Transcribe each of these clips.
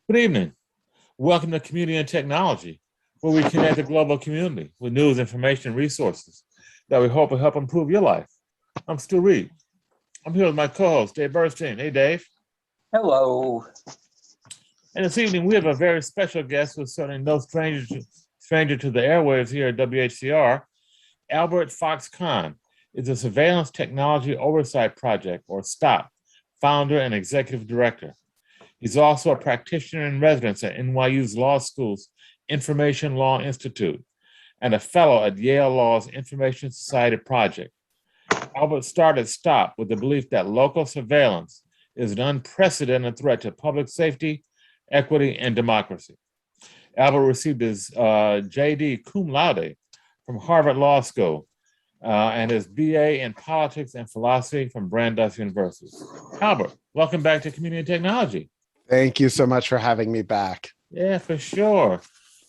Good evening. Welcome to Community and Technology, where we connect the global community with news, information, and resources that we hope will help improve your life. I'm Stu Reid. I'm here with my co-host, Dave Burstein. Hey, Dave. Hello. And this evening, we have a very special guest who's certainly no stranger to the airwaves here at WHCR. Albert Fox Cahn is the Surveillance Technology Oversight Project, or STOP, founder and executive director. He's also a practitioner in residence at NYU's Law School's Information Law Institute and a fellow at Yale Law's Information Society Project. Albert started STOP with the belief that local surveillance is an unprecedented threat to public safety, equity, and democracy. Albert received his JD cum laude from Harvard Law School and his BA in politics and philosophy from Brandeis University. Albert, welcome back to Community and Technology. Thank you so much for having me back. Yeah, for sure.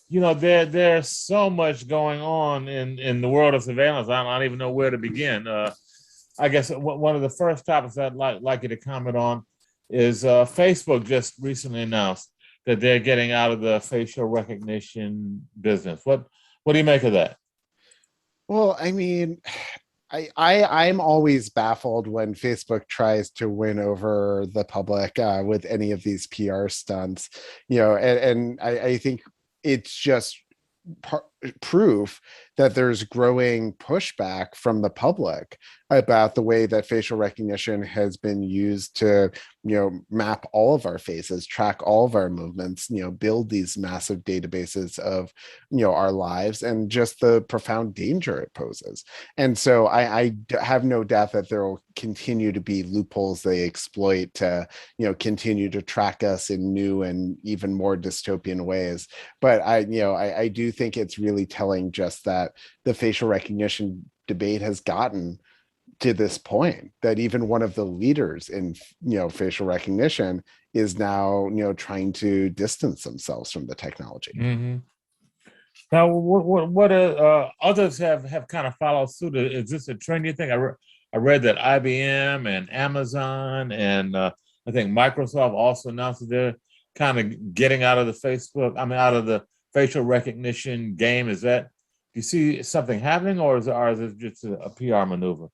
You know, there's so much going on in the world of surveillance. I don't even know where to begin. I guess one of the first topics I'd like you to comment on is Facebook just recently announced that they're getting out of the facial recognition business. What do you make of that? Well, I mean, I'm always baffled when Facebook tries to win over the public with any of these PR stunts, and I think it's just proof that there's growing pushback from the public about the way that facial recognition has been used to, map all of our faces, track all of our movements, build these massive databases of, our lives, and just the profound danger it poses. And so I have no doubt that there will continue to be loopholes they exploit to, continue to track us in new and even more dystopian ways. But I do think it's really telling just that the facial recognition debate has gotten to this point, that even one of the leaders in facial recognition is now trying to distance themselves from the technology. Mm-hmm. Now, what others have kind of followed suit? Is this a trend you think? I read that IBM and Amazon and I think Microsoft also announced that they're kind of getting out of out of the facial recognition game. Do you see something happening, or is it just a PR maneuver?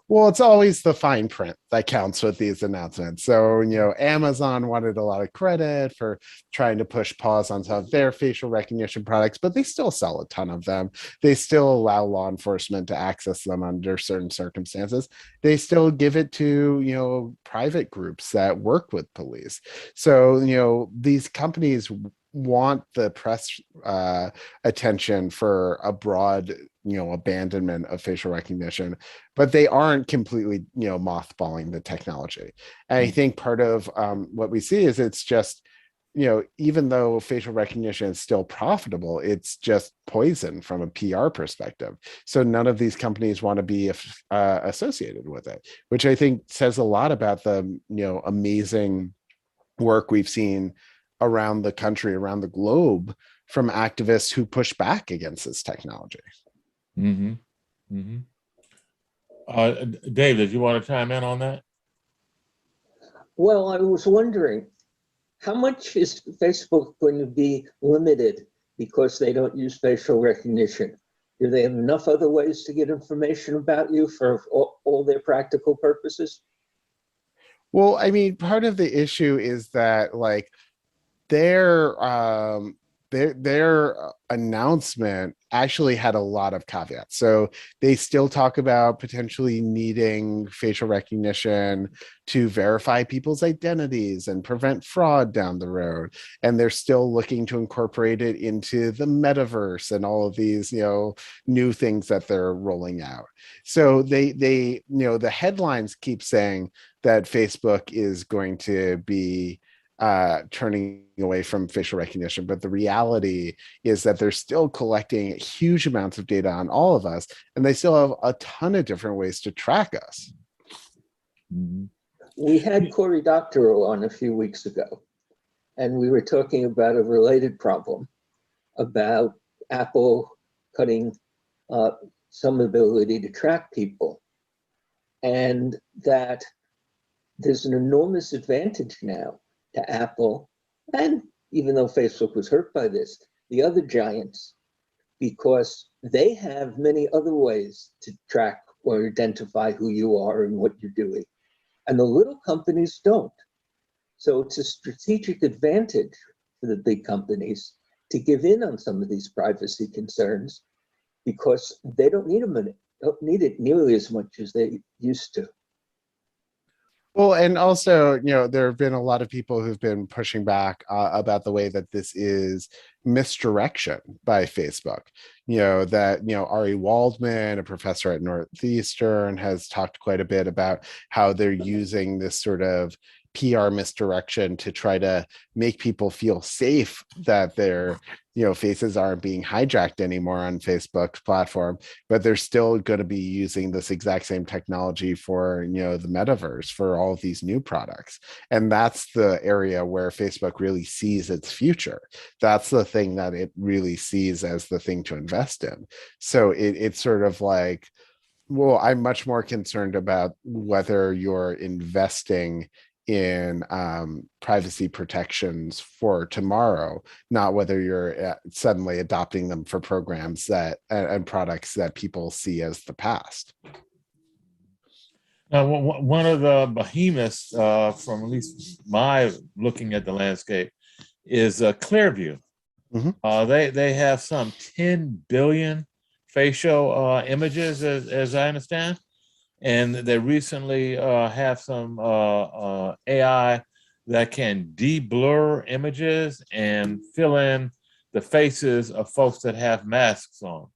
Well, it's always the fine print that counts with these announcements. So, Amazon wanted a lot of credit for trying to push pause on some of their facial recognition products, but they still sell a ton of them. They still allow law enforcement to access them under certain circumstances. They still give it to, private groups that work with police. So, these companies want the press attention for a broad abandonment of facial recognition, but they aren't completely mothballing the technology. And I think part of what we see is it's just even though facial recognition is still profitable, it's just poison from a PR perspective. So none of these companies want to be associated with it, which I think says a lot about the amazing work we've seen around the country, around the globe, from activists who push back against this technology. Mm-hmm. Mm-hmm. Dave, did you want to chime in on that? Well, I was wondering, how much is Facebook going to be limited because they don't use facial recognition? Do they have enough other ways to get information about you for all their practical purposes? Well, I mean, part of the issue is that their announcement actually had a lot of caveats. So they still talk about potentially needing facial recognition to verify people's identities and prevent fraud down the road. And they're still looking to incorporate it into the metaverse and all of these, new things that they're rolling out. So they the headlines keep saying that Facebook is going to be turning away from facial recognition, but the reality is that they're still collecting huge amounts of data on all of us, and they still have a ton of different ways to track us. We had Cory Doctorow on a few weeks ago, and we were talking about a related problem about Apple cutting some ability to track people, and that there's an enormous advantage now to Apple and even though Facebook was hurt by this, the other giants, because they have many other ways to track or identify who you are and what you're doing. And the little companies don't. So it's a strategic advantage for the big companies to give in on some of these privacy concerns because they don't need it nearly as much as they used to. Well, and also, there have been a lot of people who've been pushing back about the way that this is misdirection by Facebook. Ari Waldman, a professor at Northeastern, has talked quite a bit about how they're using this sort of PR misdirection to try to make people feel safe that their faces aren't being hijacked anymore on Facebook's platform, but they're still going to be using this exact same technology for the metaverse, for all of these new products. And that's the area where Facebook really sees its future. That's the thing that it really sees as the thing to invest in. So it's sort of like, well, I'm much more concerned about whether you're investing in privacy protections for tomorrow, not whether you're suddenly adopting them for programs that and products that people see as the past. Now, one of the behemoths, from at least my looking at the landscape, is Clearview. Mm-hmm. They have some 10 billion facial images, as I understand. And they recently have some AI that can de-blur images and fill in the faces of folks that have masks on.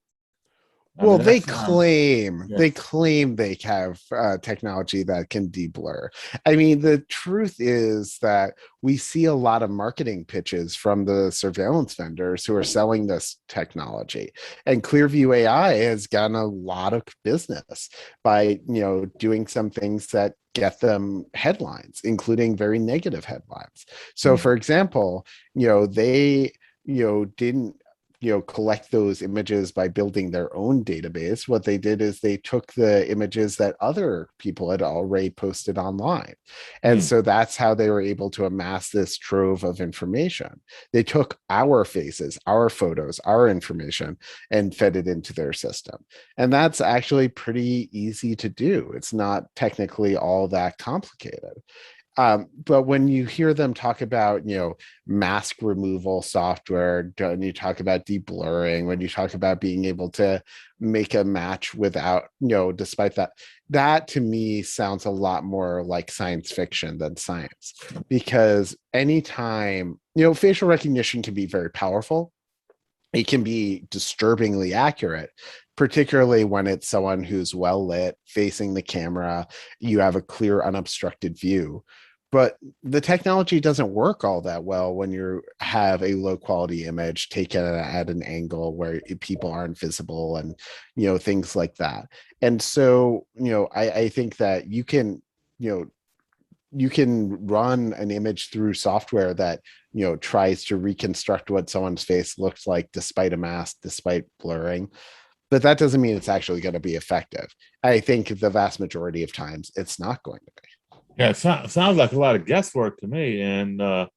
Well, they Yeah. claim they have technology that can de-blur. I mean, the truth is that we see a lot of marketing pitches from the surveillance vendors who are selling this technology, and Clearview AI has gotten a lot of business by doing some things that get them headlines, including very negative headlines. So, for example, they didn't collect those images by building their own database. What they did is they took the images that other people had already posted online. And so that's how they were able to amass this trove of information. They took our faces, our photos, our information, and fed it into their system. And that's actually pretty easy to do. It's not technically all that complicated. But when you hear them talk about, mask removal software, when you talk about de-blurring, when you talk about being able to make a match without, despite that to me sounds a lot more like science fiction than science. Because anytime, facial recognition can be very powerful. It can be disturbingly accurate, particularly when it's someone who's well lit, facing the camera, you have a clear, unobstructed view. But the technology doesn't work all that well when you have a low quality image taken at an angle where people aren't visible and, things like that. And so, I think that you can run an image through software that tries to reconstruct what someone's face looks like despite a mask, despite blurring, but that doesn't mean it's actually going to be effective. I think the vast majority of times it's not going to be. Yeah, it sounds like a lot of guesswork to me, and that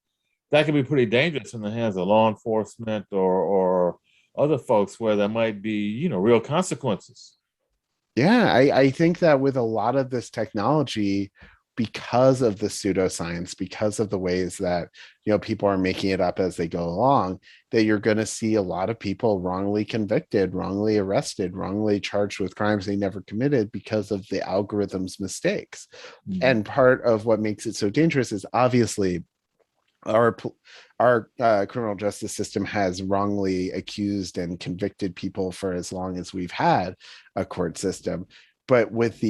can be pretty dangerous in the hands of law enforcement or other folks where there might be real consequences. Yeah, I think that with a lot of this technology, because of the pseudoscience, because of the ways that people are making it up as they go along, that you're going to see a lot of people wrongly convicted, wrongly arrested, wrongly charged with crimes they never committed because of the algorithm's mistakes. And part of what makes it so dangerous is obviously our criminal justice system has wrongly accused and convicted people for as long as we've had a court system. But with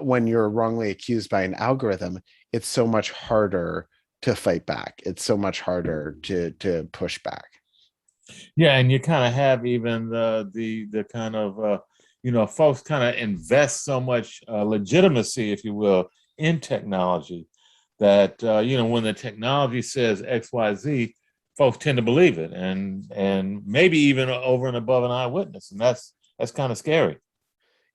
when you're wrongly accused by an algorithm, it's so much harder to fight back. It's so much harder to push back. Yeah, and you kind of have even the kind of folks kind of invest so much legitimacy, if you will, in technology that when the technology says XYZ, folks tend to believe it, and maybe even over and above an eyewitness, and that's kind of scary.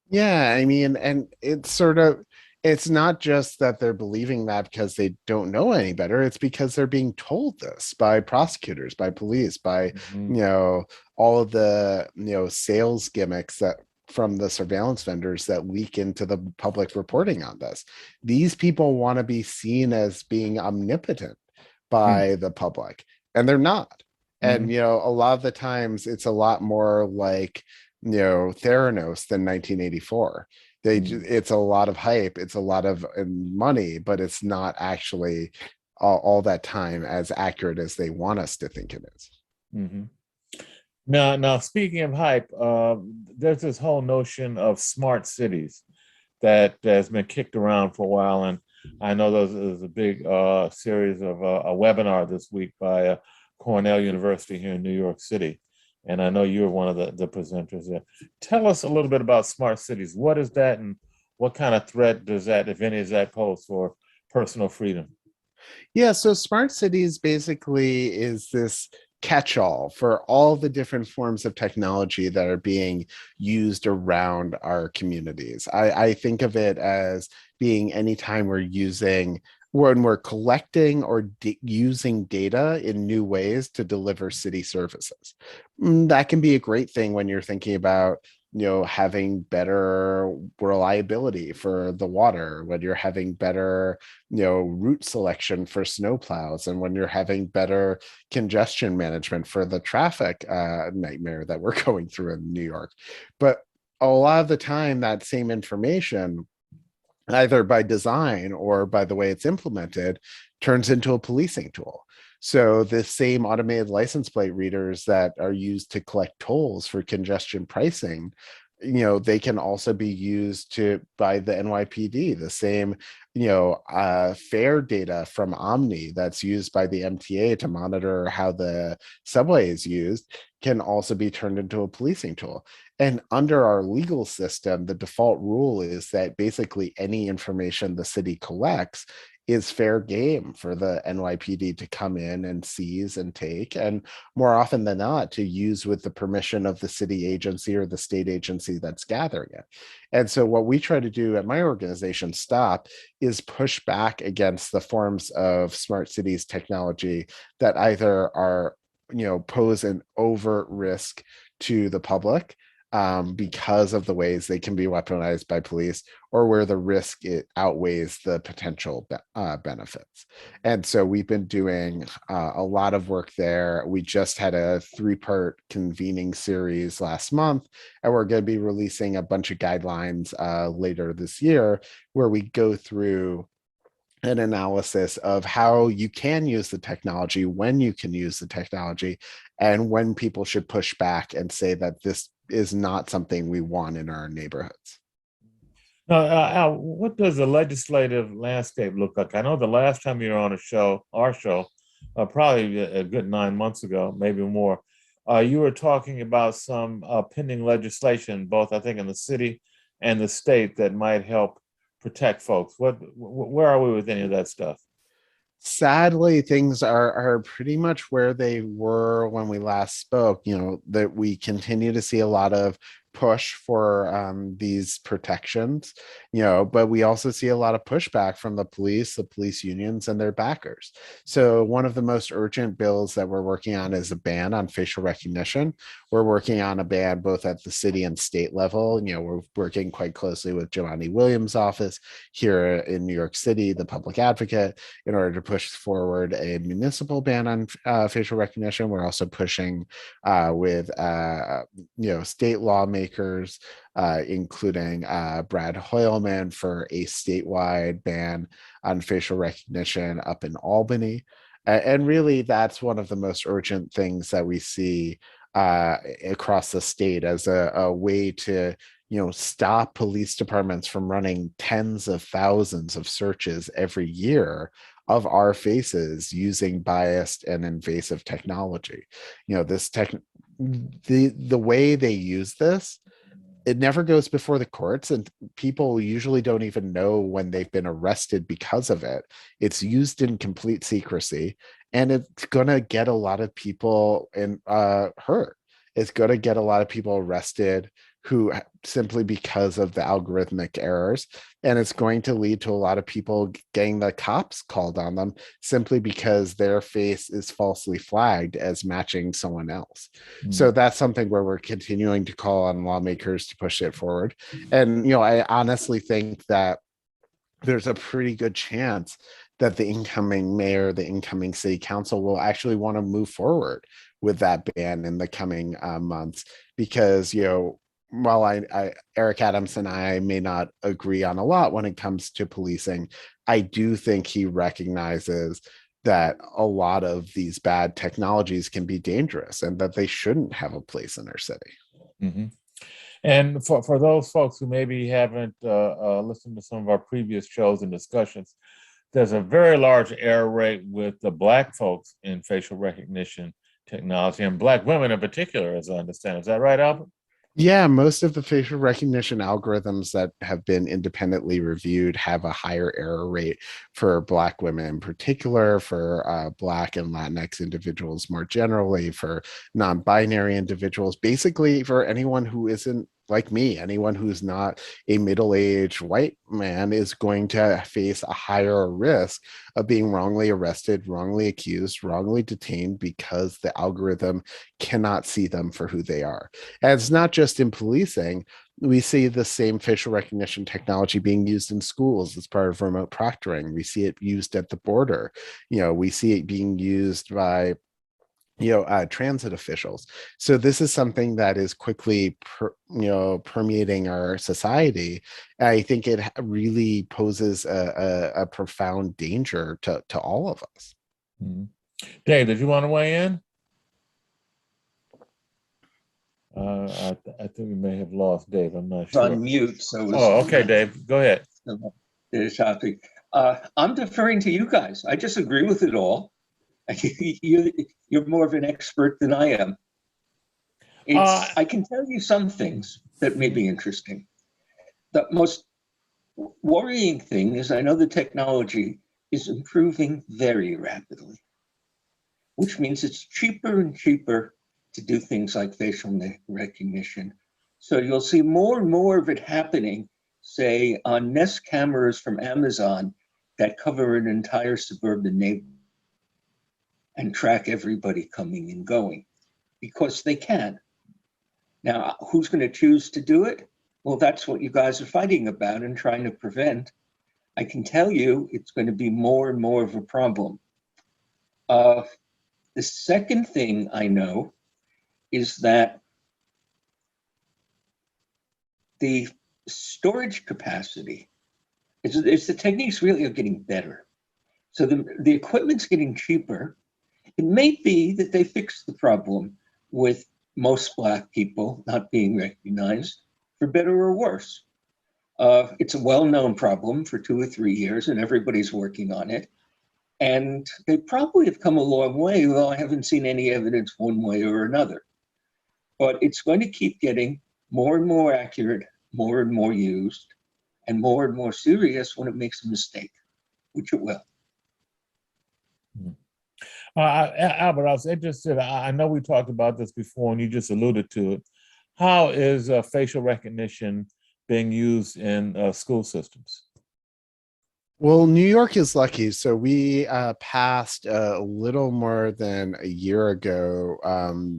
Yeah, I mean, and it's sort of it's not just that they're believing that because they don't know any better. It's because they're being told this by prosecutors, by police, by, Mhm. you know, all of the, sales gimmicks that from the surveillance vendors that leak into the public reporting on this. These people want to be seen as being omnipotent by the public, and they're not. And, Mhm. a lot of the times it's a lot more like, Theranos than 1984. Mhm. It's a lot of hype, it's a lot of money, but it's not actually all that time as accurate as they want us to think it is. Mhm. Now, speaking of hype, there's this whole notion of smart cities that has been kicked around for a while, and I know there's a big series of a webinar this week by Cornell University here in New York City, and I know you're one of the presenters there. Tell us a little bit about smart cities. What is that, and what kind of threat does that, if any, does that pose for personal freedom? Yeah, so smart cities basically is this catch-all for all the different forms of technology that are being used around our communities. I think of it as being anytime we're using when we're collecting or using data in new ways to deliver city services. That can be a great thing when you're thinking about having better reliability for the water, when you're having better route selection for snowplows, and when you're having better congestion management for the traffic nightmare that we're going through in New York. But a lot of the time that same information, either by design or by the way it's implemented, turns into a policing tool. So the same automated license plate readers that are used to collect tolls for congestion pricing, they can also be used to by the NYPD. The same, fare data from Omni that's used by the MTA to monitor how the subway is used can also be turned into a policing tool. And under our legal system, the default rule is that basically any information the city collects is fair game for the NYPD to come in and seize and take, and more often than not, to use with the permission of the city agency or the state agency that's gathering it. And so, what we try to do at my organization, STOP, is push back against the forms of smart cities technology that either are, pose an overt risk to the public because of the ways they can be weaponized by police, or where the risk it outweighs the potential benefits. And so we've been doing a lot of work there. We just had a 3-part convening series last month, and we're going to be releasing a bunch of guidelines later this year where we go through an analysis of how you can use the technology, when you can use the technology, and when people should push back and say that this is not something we want in our neighborhoods. Now, Al, what does the legislative landscape look like? I know the last time you were on a show, our show, probably a good 9 months ago, maybe more, you were talking about some pending legislation, both I think in the city and the state, that might help protect folks. Where are we with any of that stuff? Sadly, things are pretty much where they were when we last spoke. That we continue to see a lot of push for these protections, but we also see a lot of pushback from the police unions and their backers. So one of the most urgent bills that we're working on is a ban on facial recognition. We're working on a ban both at the city and state level. We're working quite closely with Giovanni Williams' office here in New York City, the public advocate, in order to push forward a municipal ban on facial recognition. We're also pushing with state lawmakers, including Brad Hoylman, for a statewide ban on facial recognition up in Albany. And really, that's one of the most urgent things that we see across the state as a way to stop police departments from running tens of thousands of searches every year of our faces using biased and invasive technology. This tech the way they use this, it never goes before the courts, and people usually don't even know when they've been arrested because of it. It's used in complete secrecy, and it's gonna get a lot of people hurt. It's gonna get a lot of people arrested who simply because of the algorithmic errors. And it's going to lead to a lot of people getting the cops called on them simply because their face is falsely flagged as matching someone else. So that's something where we're continuing to call on lawmakers to push it forward. And, I honestly think that there's a pretty good chance that the incoming mayor, the incoming city council will actually want to move forward with that ban in the coming months, because, while Eric Adams and I may not agree on a lot when it comes to policing, I do think he recognizes that a lot of these bad technologies can be dangerous and that they shouldn't have a place in our city. Mm-hmm. And for those folks who maybe haven't listened to some of our previous shows and discussions, there's a very large error rate with the Black folks in facial recognition technology, and Black women in particular, as I understand. Is that right, Albert? Yeah, most of the facial recognition algorithms that have been independently reviewed have a higher error rate for Black women in particular, for Black and Latinx individuals more generally, for non-binary individuals, basically for anyone who isn't like me. Anyone who's not a middle-aged white man is going to face a higher risk of being wrongly arrested, wrongly accused, wrongly detained, because the algorithm cannot see them for who they are. And it's not just in policing. We see the same facial recognition technology being used in schools as part of remote proctoring. We see it used at the border. We see it being used by transit officials. So this is something that is quickly permeating our society. I think it really poses a profound danger to all of us. Mm-hmm. Dave, did you want to weigh in? I think we may have lost Dave. I'm not sure. On mute, so. Okay, Dave, go ahead. The topic. I'm deferring to you guys. I just agree with it all. You're more of an expert than I am. I can tell you some things that may be interesting. The most worrying thing is I know the technology is improving very rapidly, which means it's cheaper and cheaper to do things like facial recognition. So you'll see more and more of it happening, say, on Nest cameras from Amazon that cover an entire suburban neighborhood and track everybody coming and going, because they can. Now, who's going to choose to do it? Well, that's what you guys are fighting about and trying to prevent. I can tell you it's going to be more and more of a problem. The second thing I know is that the storage capacity, the techniques really are getting better. So the equipment's getting cheaper. It may be that they fixed the problem with most Black people not being recognized, for better or worse. It's a well-known problem for 2 or 3 years, and everybody's working on it. And they probably have come a long way, although I haven't seen any evidence one way or another. But it's going to keep getting more and more accurate, more and more used, and more serious when it makes a mistake, which it will. Albert, I was interested. I know we talked about this before, and you just alluded to it. How is facial recognition being used in school systems? Well, New York is lucky. So we passed a little more than a year ago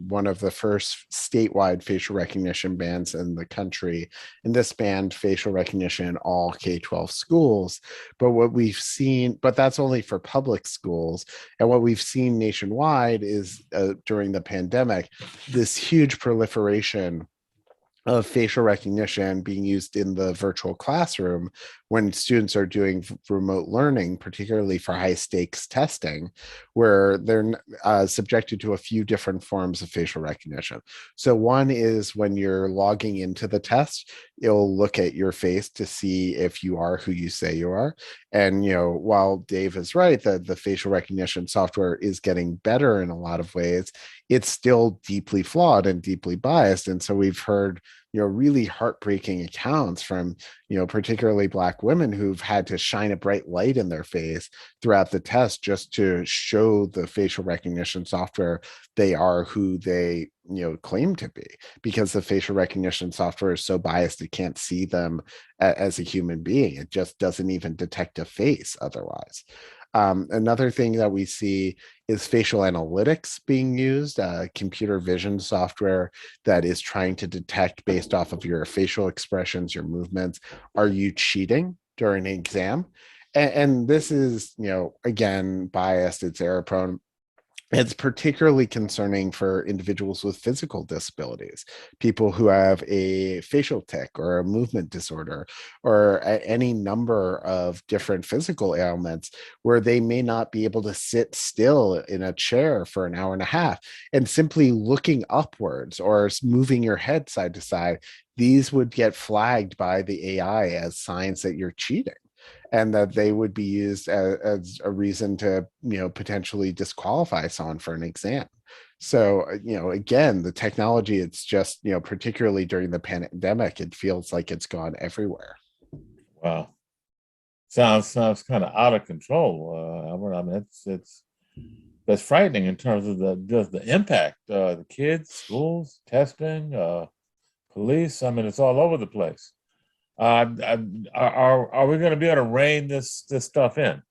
one of the first statewide facial recognition bans in the country. And this banned facial recognition in all K-12 schools. But what we've seen, but that's only for public schools. And what we've seen nationwide is during the pandemic, this huge proliferation of facial recognition being used in the virtual classroom when students are doing remote learning, particularly for high stakes testing, where they're subjected to a few different forms of facial recognition. So one is when you're logging into the test, it'll look at your face to see if you are who you say you are. And, while Dave is right that the facial recognition software is getting better in a lot of ways, it's still deeply flawed and deeply biased. And so we've heard, really heartbreaking accounts from, particularly Black women who've had to shine a bright light in their face throughout the test just to show the facial recognition software they are who they, claim to be, because the facial recognition software is so biased it can't see them as a human being. It just doesn't even detect a face otherwise. Another thing that we see is facial analytics being used, computer vision software that is trying to detect based off of your facial expressions, your movements, are you cheating during an exam? And this is, again, biased, it's error prone. It's particularly concerning for individuals with physical disabilities, people who have a facial tic or a movement disorder or any number of different physical ailments where they may not be able to sit still in a chair for an hour and a half, and simply looking upwards or moving your head side to side, these would get flagged by the AI as signs that you're cheating, and that they would be used as a reason to, potentially disqualify someone for an exam. So, again, the technology, it's just, particularly during the pandemic, it feels like it's gone everywhere. Wow. Sounds kind of out of control, Albert. I mean, that's frightening in terms of just the impact. The kids, schools, testing, police. I mean, it's all over the place. Are we going to be able to rein this stuff in?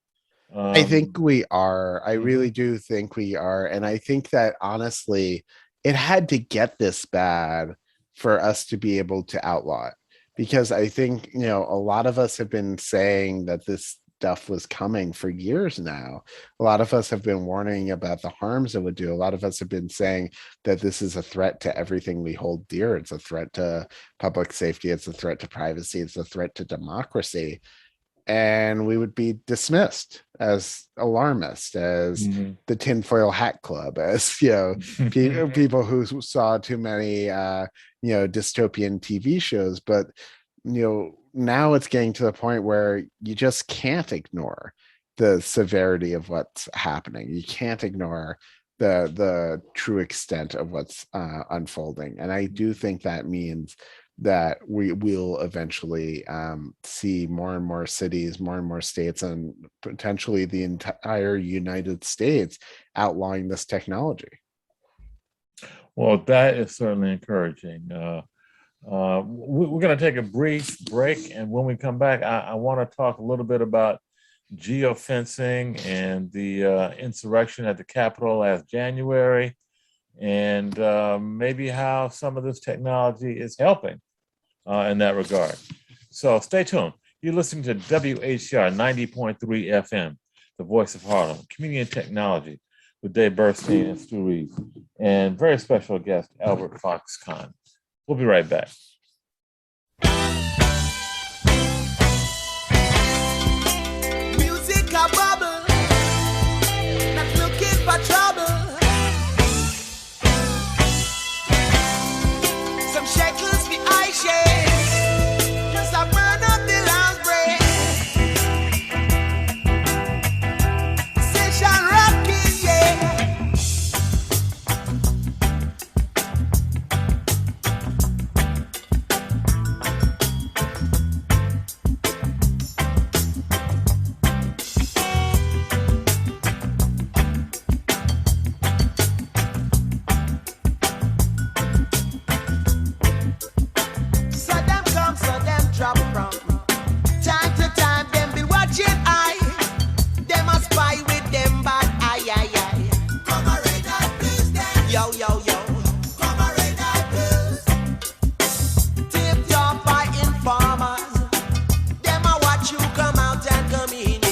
I think we are. I really do think we are. And I think that honestly, it had to get this bad for us to be able to outlaw it. Because I think, a lot of us have been saying that this stuff was coming for years now. A lot of us have been warning about the harms it would do. A lot of us have been saying that this is a threat to everything we hold dear. It's a threat to public safety. It's a threat to privacy. It's a threat to democracy. And we would be dismissed as alarmist, as the tinfoil hat club, as people who saw too many dystopian TV shows. But now it's getting to the point where you just can't ignore the severity of what's happening. You can't ignore the true extent of what's unfolding. And I do think that means that we will eventually see more and more cities, more and more states, and potentially the entire United States outlawing this technology. Well, that is certainly encouraging. We're going to take a brief break, and when we come back, I want to talk a little bit about geofencing and the insurrection at the Capitol last January, and maybe how some of this technology is helping in that regard. So stay tuned. You're listening to WHCR 90.3 FM, the voice of Harlem, Community and Technology, with Dave Burstein and Stu Reid, and very special guest, Albert Fox Cahn. We'll be right back. Music a bubble, not looking for trouble. Some shekels for eye shades, just a burn up the last break. Session rocking, yeah. Reid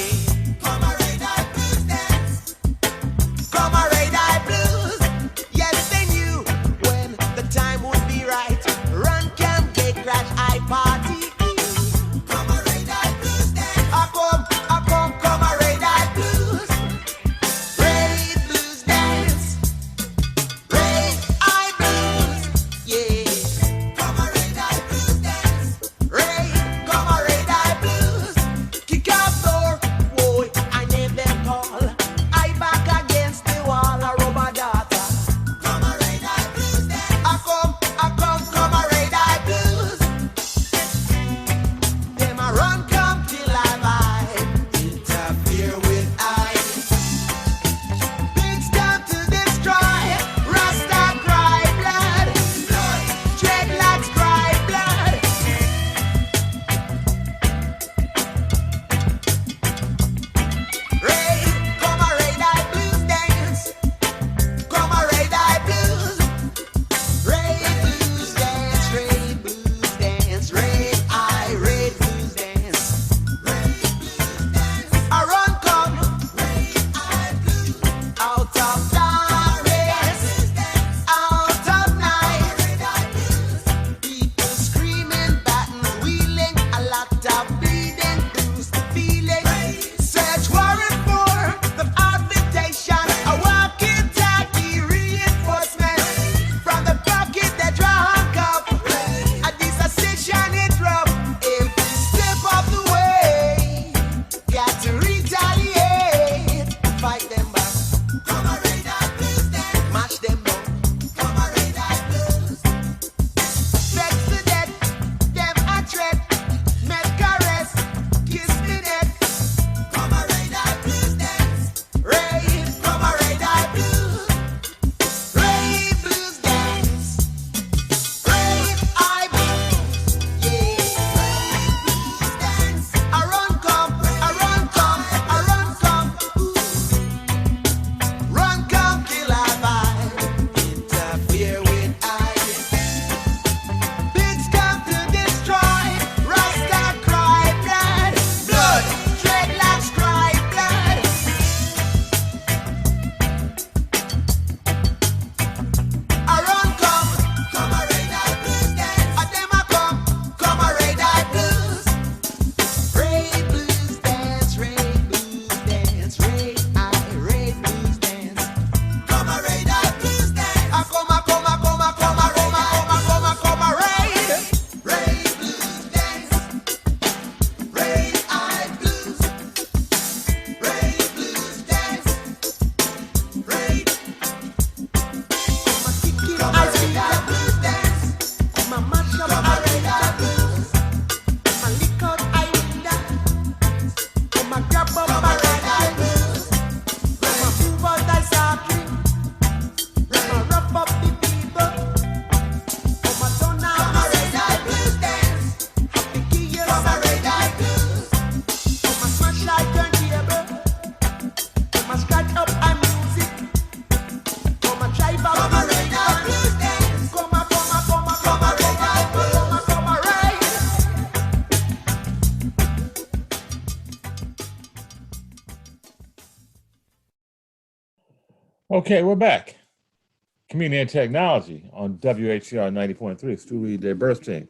Okay, we're back. Community and Technology on WHCR 90.3. Stu Reid, Dave Burstein.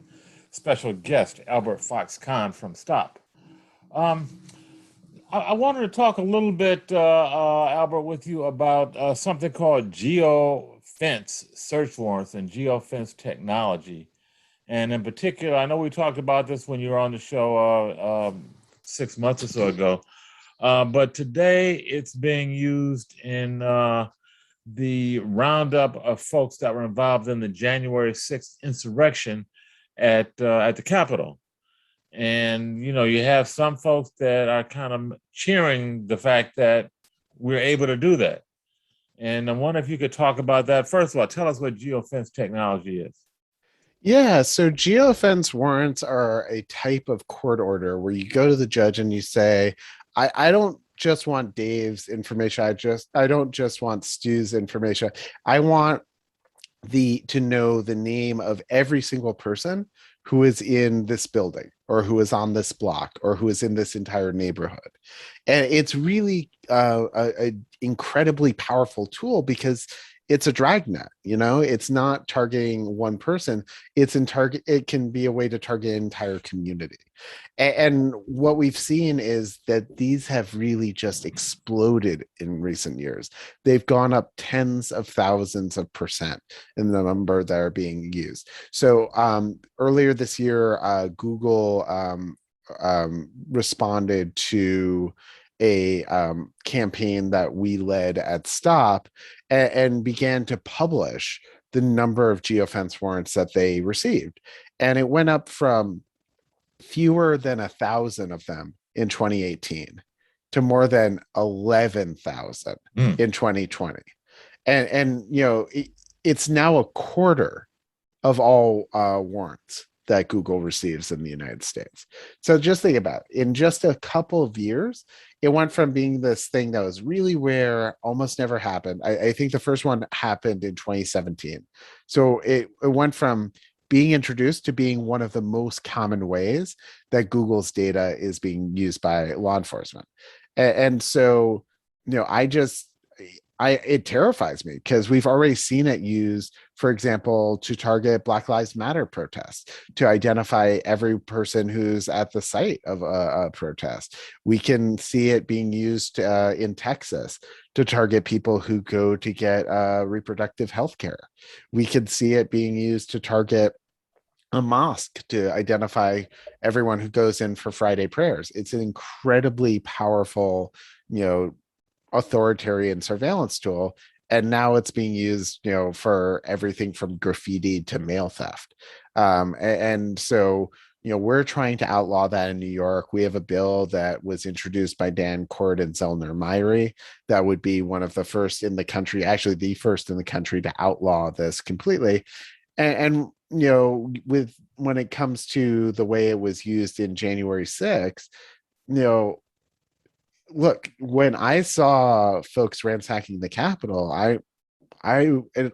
Special guest, Albert Fox Cahn from Stop. I wanted to talk a little bit, Albert, with you about something called geofence search warrants and geofence technology. And in particular, I know we talked about this when you were on the show 6 months or so ago, but today it's being used in the roundup of folks that were involved in the January 6th insurrection at the Capitol. And, you know, you have some folks that are kind of cheering the fact that we're able to do that. And I wonder if you could talk about that. First of all, tell us what geofence technology is. Yeah, so geofence warrants are a type of court order where you go to the judge and you say, I don't just want Dave's information. I don't just want Stu's information. I want to know the name of every single person who is in this building or who is on this block or who is in this entire neighborhood. And it's really a incredibly powerful tool because it's a dragnet. It's not targeting one person. It can be a way to target an entire community. And what we've seen is that these have really just exploded in recent years. They've gone up tens of thousands of % in the number that are being used. So earlier this year, Google responded to a campaign that we led at Stop and began to publish the number of geofence warrants that they received. And it went up from fewer than 1,000 of them in 2018 to more than 11,000 in 2020. And it's now a quarter of all warrants that Google receives in the United States. So just think about it. In just a couple of years, it went from being this thing that was really rare, almost never happened. I think the first one happened in 2017. So it went from being introduced to being one of the most common ways that Google's data is being used by law enforcement. And so, it terrifies me because we've already seen it used, for example, to target Black Lives Matter protests, to identify every person who's at the site of a protest. We can see it being used in Texas to target people who go to get reproductive health care. We could see it being used to target a mosque to identify everyone who goes in for Friday prayers. It's an incredibly powerful, authoritarian surveillance tool, and now it's being used for everything from graffiti to mail theft. And so we're trying to outlaw that in New York. We have a bill that was introduced by Dan Cord and Zellner Myrie that would be one of the first in the country, actually the first in the country, to outlaw this completely. And when it comes to the way it was used in January 6th, look, when I saw folks ransacking the Capitol, I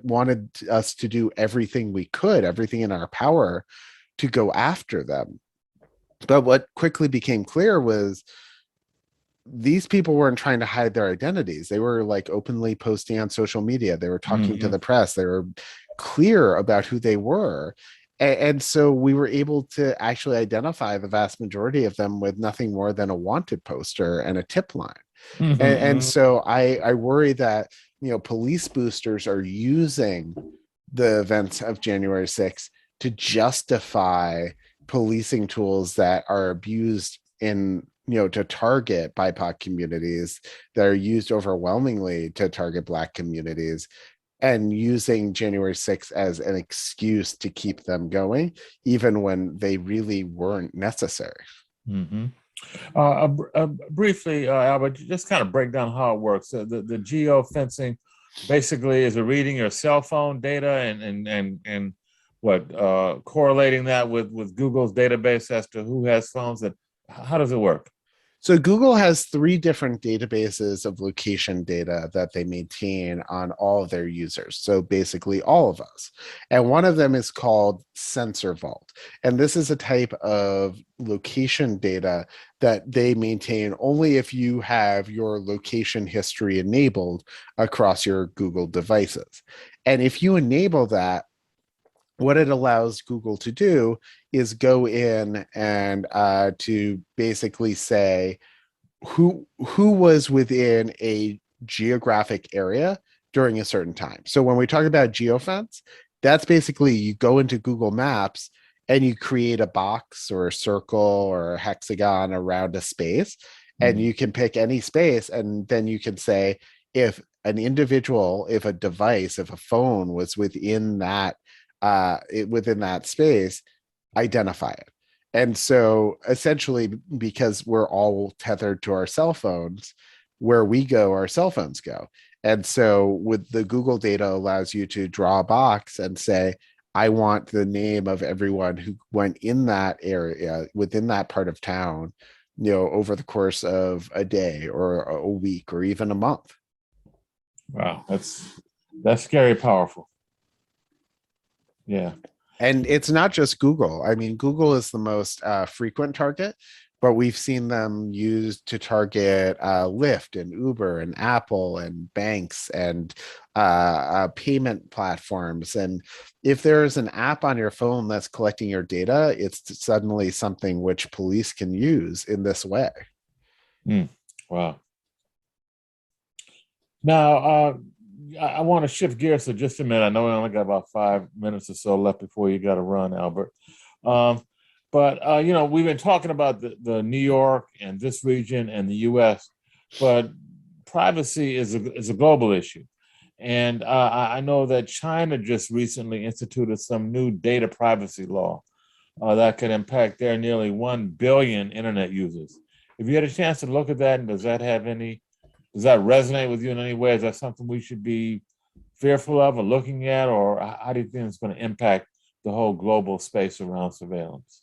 wanted us to do everything we could, everything in our power to go after them. But what quickly became clear was these people weren't trying to hide their identities. They were openly posting on social media. They were talking to the press. They were clear about who they were. And so we were able to actually identify the vast majority of them with nothing more than a wanted poster and a tip line. And so I worry that, police boosters are using the events of January 6th to justify policing tools that are abused in, to target BIPOC communities, that are used overwhelmingly to target Black communities, and using January 6th as an excuse to keep them going, even when they really weren't necessary. Briefly, Albert, just kind of break down how it works. The geofencing basically is reading your cell phone data and correlating that with Google's database as to who has phones. How does it work? So Google has three different databases of location data that they maintain on all of their users. So basically all of us. And one of them is called Sensor Vault. And this is a type of location data that they maintain only if you have your location history enabled across your Google devices. And if you enable that, what it allows Google to do is go in and to basically say who was within a geographic area during a certain time. So when we talk about geofence, that's basically you go into Google Maps and you create a box or a circle or a hexagon around a space, and you can pick any space, and then you can say if an individual, if a device, if a phone was within that within that space, identify it. And so essentially, because we're all tethered to our cell phones, where we go, our cell phones go. And so with the Google data allows you to draw a box and say, I want the name of everyone who went in that area within that part of town, over the course of a day or a week or even a month. Wow, that's scary powerful. Yeah. And it's not just Google. I mean, Google is the most frequent target, but we've seen them used to target Lyft and Uber and Apple and banks and payment platforms. And if there's an app on your phone that's collecting your data, it's suddenly something which police can use in this way. Wow. Now, I want to shift gears for just a minute. I know we only got about 5 minutes or so left before you got to run, Albert. But we've been talking about the New York and this region and the U.S., but privacy is a global issue. And I know that China just recently instituted some new data privacy law that could impact their nearly 1 billion internet users. Have you had a chance to look at that, and does that resonate with you in any way? Is that something we should be fearful of or looking at, or how do you think it's going to impact the whole global space around surveillance?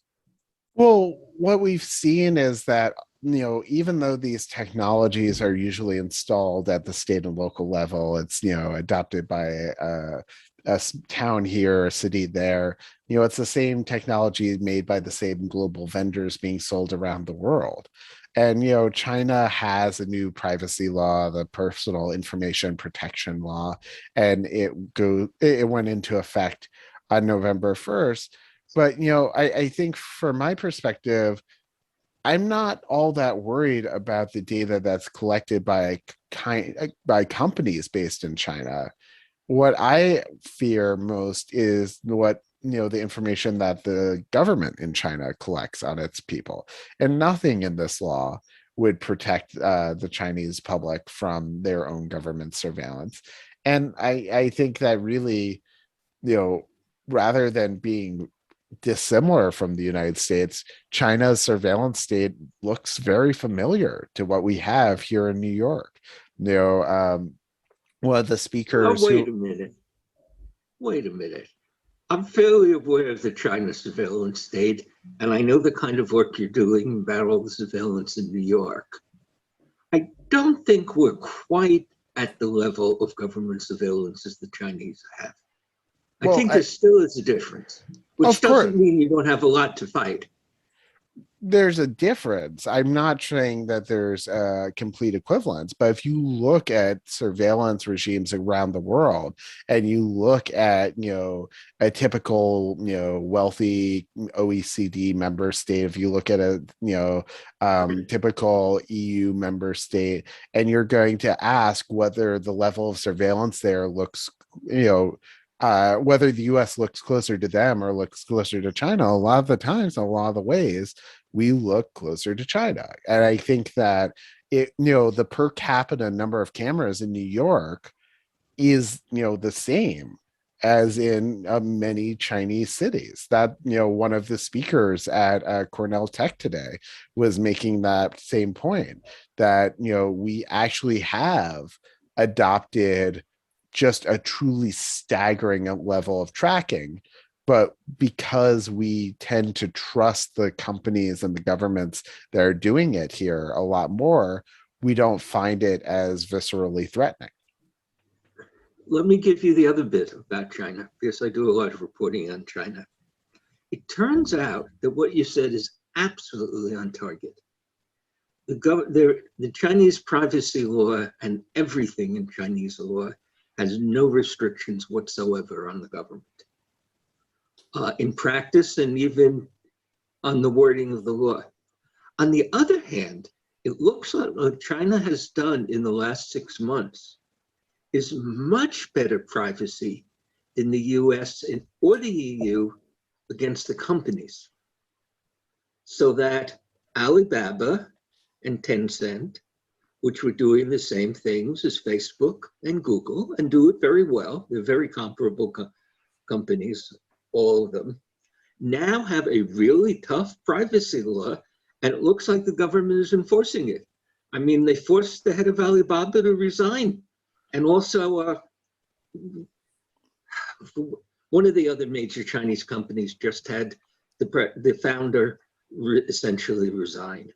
Well, what we've seen is that, even though these technologies are usually installed at the state and local level, it's, adopted by a town here, a city there, it's the same technology made by the same global vendors being sold around the world. And, China has a new privacy law, the Personal Information Protection Law, and it went into effect on November 1st. But, I think from my perspective, I'm not all that worried about the data that's collected by companies based in China. What I fear most is the information that the government in China collects on its people, and nothing in this law would protect the Chinese public from their own government surveillance. And I think that really, rather than being dissimilar from the United States, China's surveillance state looks very familiar to what we have here in New York. One of the speakers. Wait a minute. I'm fairly aware of the China surveillance state, and I know the kind of work you're doing about all the surveillance in New York. I don't think we're quite at the level of government surveillance as the Chinese have. I think there still is a difference, which doesn't mean you don't have a lot to fight. There's a difference. I'm not saying that there's a complete equivalence, but if you look at surveillance regimes around the world and you look at, a typical, wealthy OECD member state, if you look at a, typical EU member state, and you're going to ask whether the level of surveillance there looks, whether the US looks closer to them or looks closer to China, a lot of the times, a lot of the ways, we look closer to China. And I think that the per capita number of cameras in New York is, the same as in many Chinese cities. That, one of the speakers at Cornell Tech today was making that same point, that, we actually have adopted just a truly staggering level of tracking but because we tend to trust the companies and the governments that are doing it here a lot more, we don't find it as viscerally threatening. Let me give you the other bit about China, because I do a lot of reporting on China. It turns out that what you said is absolutely on target. The Chinese privacy law and everything in Chinese law has no restrictions whatsoever on the government. In practice and even on the wording of the law. On the other hand, it looks like what China has done in the last 6 months is much better privacy than the US or the EU against the companies. So that Alibaba and Tencent, which were doing the same things as Facebook and Google and do it very well, they're very comparable companies, all of them, now have a really tough privacy law, and it looks like the government is enforcing it. I mean, they forced the head of Alibaba to resign. And also, one of the other major Chinese companies just had the founder essentially resign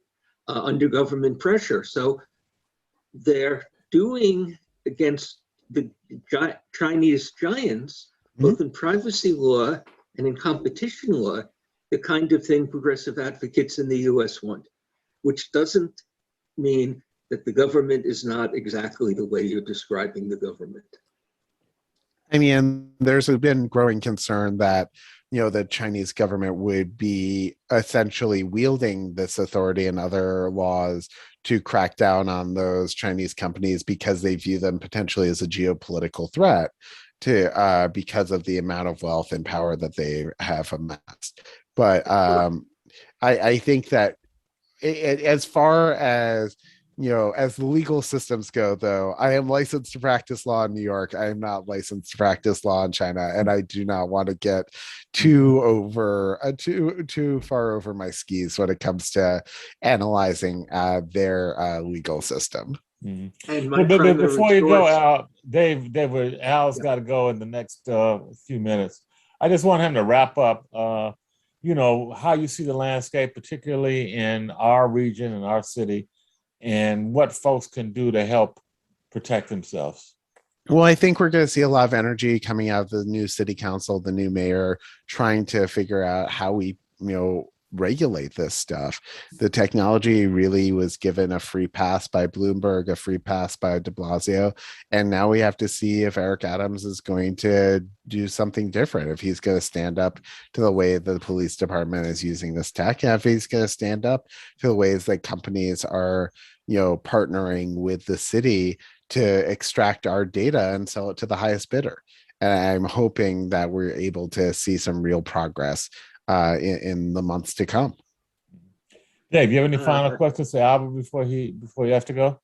under government pressure. So they're doing against the Chinese giants, both in privacy law and in competition law, the kind of thing progressive advocates in the US want, which doesn't mean that the government is not exactly the way you're describing the government. I mean, there's been growing concern that, the Chinese government would be essentially wielding this authority and other laws to crack down on those Chinese companies because they view them potentially as a geopolitical threat because of the amount of wealth and power that they have amassed. But I think that as far as as the legal systems go, though, I am licensed to practice law in New York. I am not licensed to practice law in China, and I do not want to get too far over my skis when it comes to analyzing their legal system. Mm-hmm. But before you go, Al, Al's got to go in the next few minutes. I just want him to wrap up. How you see the landscape, particularly in our region and our city, and what folks can do to help protect themselves. Well, I think we're going to see a lot of energy coming out of the new city council, the new mayor, trying to figure out how we, regulate this stuff. The technology really was given a free pass by Bloomberg, a free pass by de Blasio. And now we have to see if Eric Adams is going to do something different, if he's going to stand up to the way the police department is using this tech, and if he's going to stand up to the ways that companies are, partnering with the city to extract our data and sell it to the highest bidder. And I'm hoping that we're able to see some real progress in the months to come. Dave, you have any final questions to Albert before you have to go?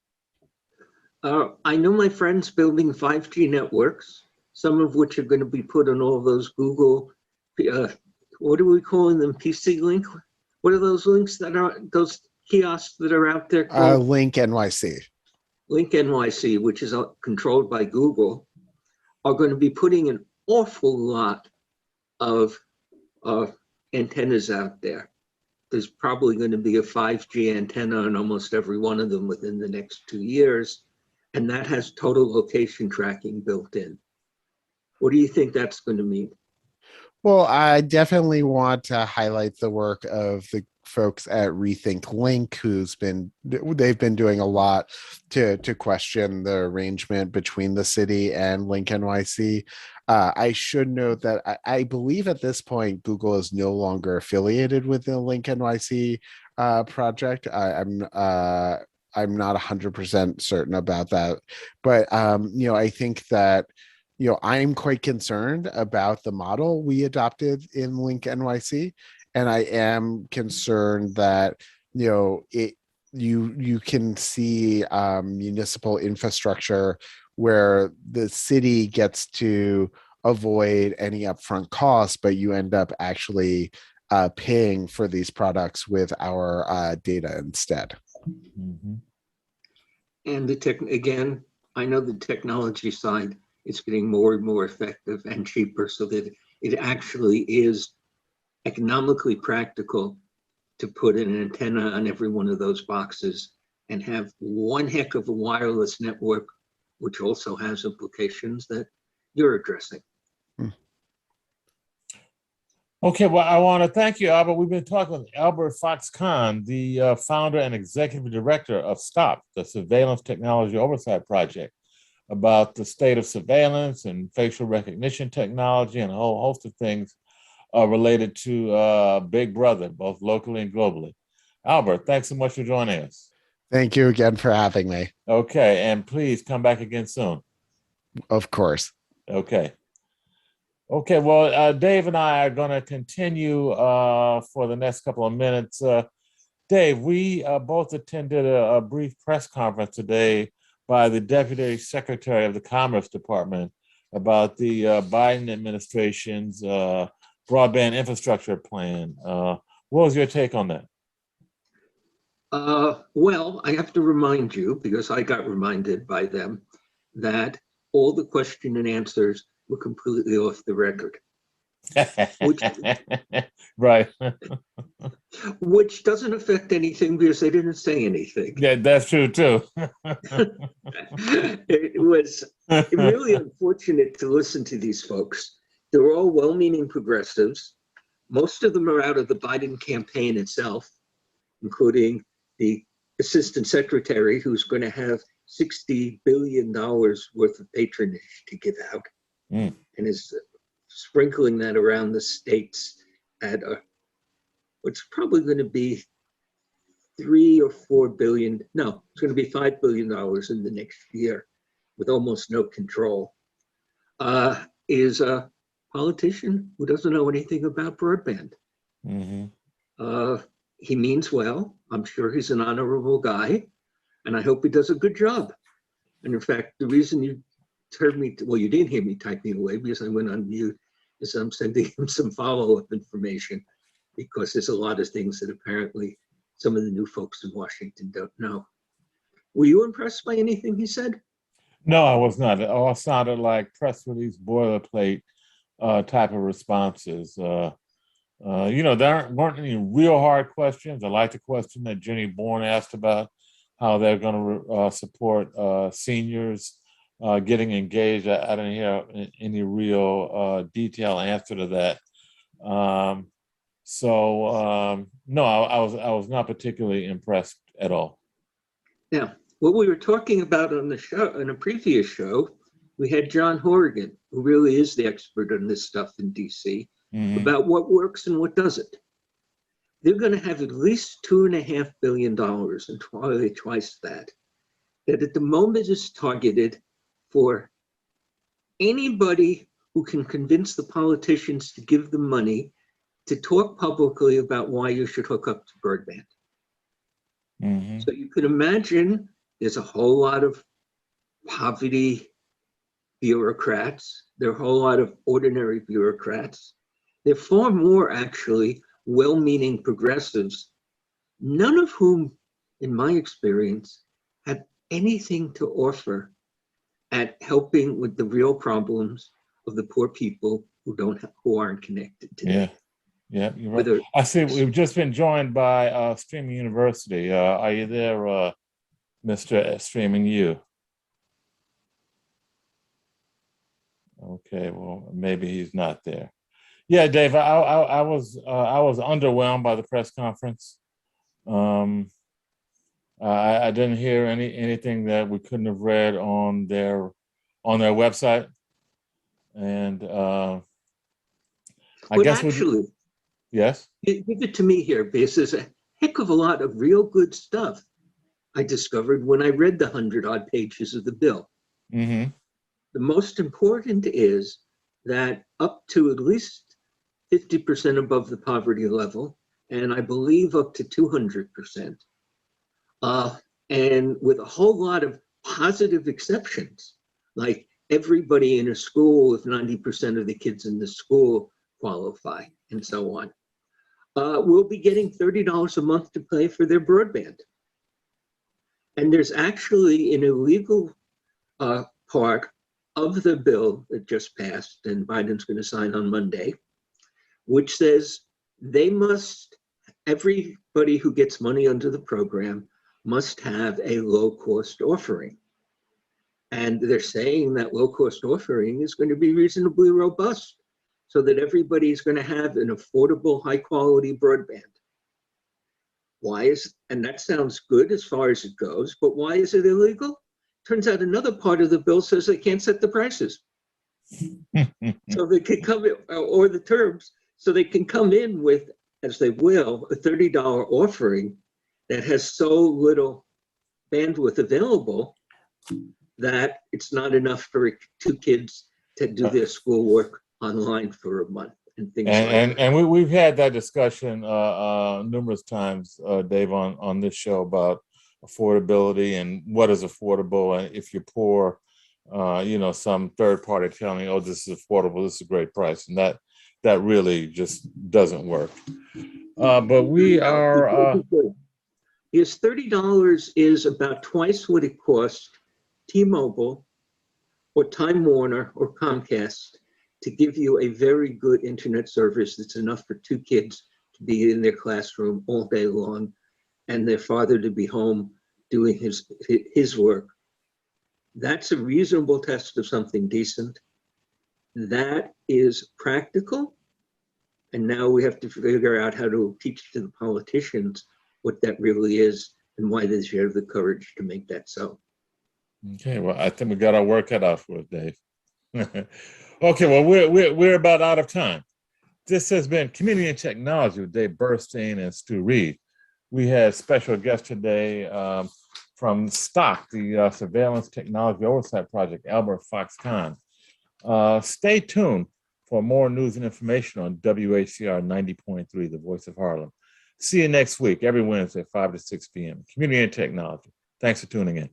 I know my friends building 5G networks, some of which are going to be put on all those Google, what are we calling them? PC Link? What are those links that are, those kiosks that are out there called? Link NYC. Link NYC, which is controlled by Google, are going to be putting an awful lot of antennas out there. There's probably going to be a 5G antenna on almost every one of them within the next 2 years, and that has total location tracking built in. What do you think that's going to mean? Well, I definitely want to highlight the work of the folks at Rethink Link, they've been doing a lot to question the arrangement between the city and Link NYC. I should note that I believe at this point, Google is no longer affiliated with the Link NYC project. I'm not 100% certain about that, but I think that I'm quite concerned about the model we adopted in Link NYC, and I am concerned that you can see municipal infrastructure where the city gets to avoid any upfront costs, but you end up actually paying for these products with our data instead. Mm-hmm. And I know the technology side is getting more and more effective and cheaper, so that it actually is economically practical to put an antenna on every one of those boxes and have one heck of a wireless network, which also has implications that you're addressing. Okay, well, I want to thank you, Albert. We've been talking with Albert Fox Cahn, the founder and executive director of STOP, the Surveillance Technology Oversight Project, about the state of surveillance and facial recognition technology and a whole host of things related to Big Brother, both locally and globally. Albert, thanks so much for joining us. Thank you again for having me. Okay, and please come back again soon. Of course. Okay. Okay, well, Dave and I are going to continue for the next couple of minutes. Dave, we both attended a brief press conference today by the Deputy Secretary of the Commerce Department about the Biden administration's broadband infrastructure plan. What was your take on that? Well, I have to remind you, because I got reminded by them, that all the question and answers were completely off the record. Right. Which doesn't affect anything because they didn't say anything. Yeah, that's true too. It was really unfortunate to listen to these folks. They were all well-meaning progressives. Most of them are out of the Biden campaign itself, including the assistant secretary who's going to have $60 billion worth of patronage to give out, and is sprinkling that around the states at what's probably going to be $3 or $4 billion. No, it's going to be $5 billion in the next year with almost no control. Is a politician who doesn't know anything about broadband. He means well. I'm sure he's an honorable guy, and I hope he does a good job. And in fact, the reason you heard me, well, you didn't hear me typing away because I went on mute, is I'm sending him some follow-up information because there's a lot of things that apparently some of the new folks in Washington don't know. Were you impressed by anything he said? No, I was not. It all sounded like press release boilerplate type of responses. There weren't any real hard questions. I like the question that Jenny Bourne asked about how they're going to support seniors getting engaged. I didn't hear any real detailed answer to that. No, I was not particularly impressed at all. Now, what we were talking about on the show, on a previous show, we had John Horrigan, who really is the expert on this stuff in DC, about what works and what doesn't. They're going to have at least $2.5 billion, and probably twice that at the moment is targeted for anybody who can convince the politicians to give them money to talk publicly about why you should hook up to broadband. So you could imagine there's a whole lot of poverty bureaucrats. There are a whole lot of ordinary bureaucrats. There are far more actually well-meaning progressives, none of whom, in my experience, have anything to offer at helping with the real problems of the poor people who aren't connected today. Yeah, you're right. I see we've just been joined by Streaming University. Are you there, Mr. Streaming U? Okay, well, maybe he's not there. Yeah, Dave, I was underwhelmed by the press conference. I didn't hear anything that we couldn't have read on their website, and I guess actually, yes. Give it to me here, because there's a heck of a lot of real good stuff I discovered when I read the 100-odd pages of the bill. The most important is that up to at least 50% above the poverty level, and I believe up to 200%, and with a whole lot of positive exceptions, like everybody in a school, if 90% of the kids in the school qualify, and so on, will be getting $30 a month to pay for their broadband. And there's actually an illegal part of the bill that just passed and Biden's going to sign on Monday, which says everybody who gets money under the program must have a low-cost offering. And they're saying that low-cost offering is going to be reasonably robust so that everybody's going to have an affordable, high-quality broadband. And that sounds good as far as it goes, but why is it illegal? Turns out another part of the bill says they can't set the prices. So they can come in, or the terms, so they can come in with, as they will, a $30 offering that has so little bandwidth available that it's not enough for 2 kids to do their schoolwork online for a month and things like that. And we've had that discussion numerous times, Dave, on this show about affordability and what is affordable. And if you're poor, some third party telling, oh, this is affordable, this is a great price. And that really just doesn't work. But we are... Yes, $30 is about twice what it cost T-Mobile or Time Warner or Comcast to give you a very good internet service that's enough for 2 kids to be in their classroom all day long and their father to be home doing his work. That's a reasonable test of something decent. That is practical. And now we have to figure out how to teach to the politicians what that really is and why they should have the courage to make that so. Okay, well, I think we got our work cut out for it, Dave. Okay, well, we're about out of time. This has been Community and Technology with Dave Burstein and Stu Reid. We had special guests today from STOC, the Surveillance Technology Oversight Project, Albert Fox Cahn. Stay tuned for more news and information on WHCR 90.3, The Voice of Harlem. See you next week, every Wednesday, 5 to 6 p.m. Community and Technology. Thanks for tuning in.